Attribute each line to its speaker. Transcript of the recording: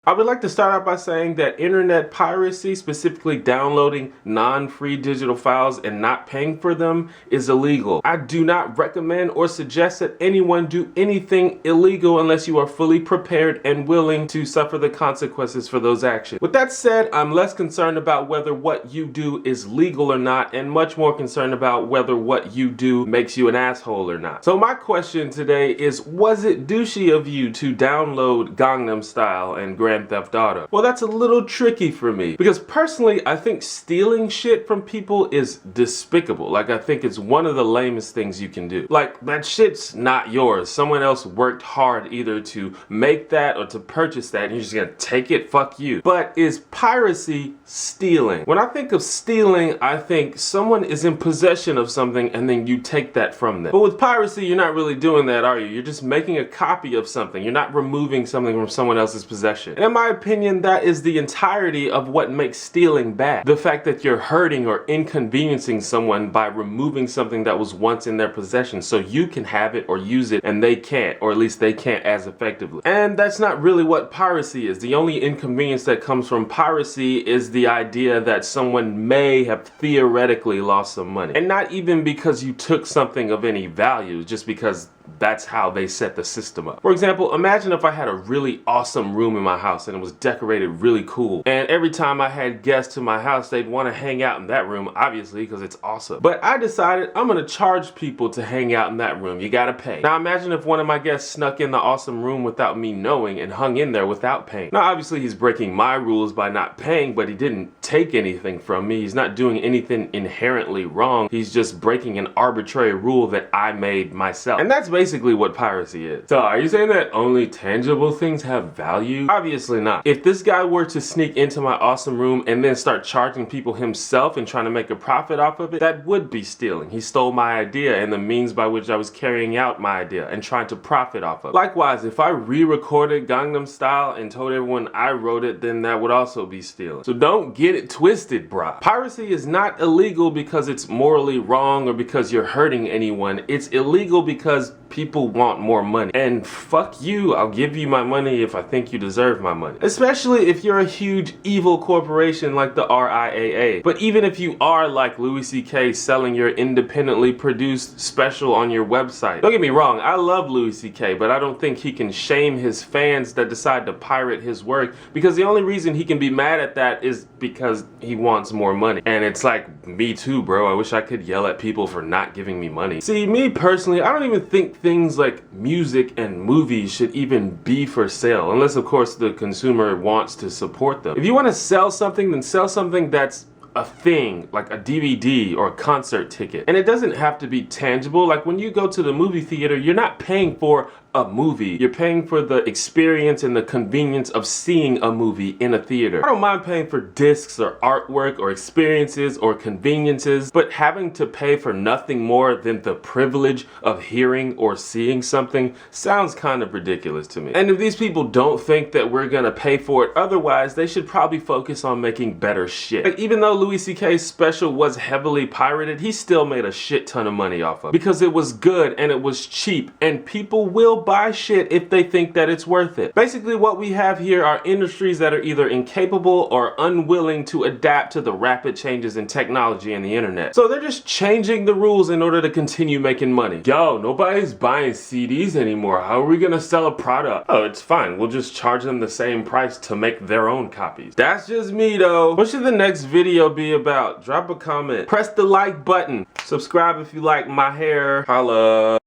Speaker 1: I would like to start out by saying that internet piracy, specifically downloading non-free digital files and not paying for them, is illegal. I do not recommend or suggest that anyone do anything illegal unless you are fully prepared and willing to suffer the consequences for those actions. With that said, I'm less concerned about whether what you do is legal or not, and much more concerned about whether what you do makes you an asshole or not. So my question today is, was it douchey of you to download Gangnam Style and Grand Theft Auto? Well, that's a little tricky for me because personally I think stealing shit from people is despicable. Like, I think it's one of the lamest things you can do. Like, that shit's not yours. Someone else worked hard either to make that or to purchase that and you're just gonna take it, fuck you. But is piracy stealing? When I think of stealing, I think someone is in possession of something and then you take that from them. But with piracy, you're not really doing that, are you? You're just making a copy of something. You're not removing something from someone else's possession. And in my opinion, that is the entirety of what makes stealing bad. The fact that you're hurting or inconveniencing someone by removing something that was once in their possession so you can have it or use it and they can't, or at least they can't as effectively. And that's not really what piracy is. The only inconvenience that comes from piracy is the idea that someone may have theoretically lost some money. And not even because you took something of any value, just because that's how they set the system up. For example, imagine if I had a really awesome room in my house and it was decorated really cool, and every time I had guests to my house, they'd want to hang out in that room, obviously, because it's awesome. But I decided I'm gonna charge people to hang out in that room. You gotta pay. Now imagine if one of my guests snuck in the awesome room without me knowing and hung in there without paying. Now obviously he's breaking my rules by not paying, but he didn't take anything from me. He's not doing anything inherently wrong. He's just breaking an arbitrary rule that I made myself. And that's basically what piracy is. So are you saying that only tangible things have value? Obviously not. If this guy were to sneak into my awesome room and then start charging people himself and trying to make a profit off of it, that would be stealing. He stole my idea and the means by which I was carrying out my idea and trying to profit off of it. Likewise, if I re-recorded Gangnam Style and told everyone I wrote it, then that would also be stealing. So don't get it twisted, brah. Piracy is not illegal because it's morally wrong or because you're hurting anyone. It's illegal because people want more money. And fuck you, I'll give you my money if I think you deserve my money. Especially if you're a huge evil corporation like the RIAA. But even if you are like Louis C.K. selling your independently produced special on your website. Don't get me wrong, I love Louis C.K., but I don't think he can shame his fans that decide to pirate his work, because the only reason he can be mad at that is because he wants more money. And it's like, me too, bro. I wish I could yell at people for not giving me money. See, me personally, I don't even think things like music and movies should even be for sale, unless of course the consumer wants to support them. If you want to sell something, then sell something that's a thing, like a DVD or a concert ticket. And it doesn't have to be tangible. Like, when you go to the movie theater, you're not paying for a movie. You're paying for the experience and the convenience of seeing a movie in a theater. I don't mind paying for discs or artwork or experiences or conveniences, but having to pay for nothing more than the privilege of hearing or seeing something sounds kind of ridiculous to me. And if these people don't think that we're gonna pay for it otherwise, they should probably focus on making better shit. Like, even though Louis C.K.'s special was heavily pirated, he still made a shit ton of money off of it because it was good and it was cheap, and people will buy shit if they think that it's worth it. Basically, what we have here are industries that are either incapable or unwilling to adapt to the rapid changes in technology and the internet. So they're just changing the rules in order to continue making money. Yo, nobody's buying CDs anymore. How are we gonna sell a product? Oh, it's fine. We'll just charge them the same price to make their own copies. That's just me though. What should the next video be about? Drop a comment. Press the like button. Subscribe if you like my hair. Holla.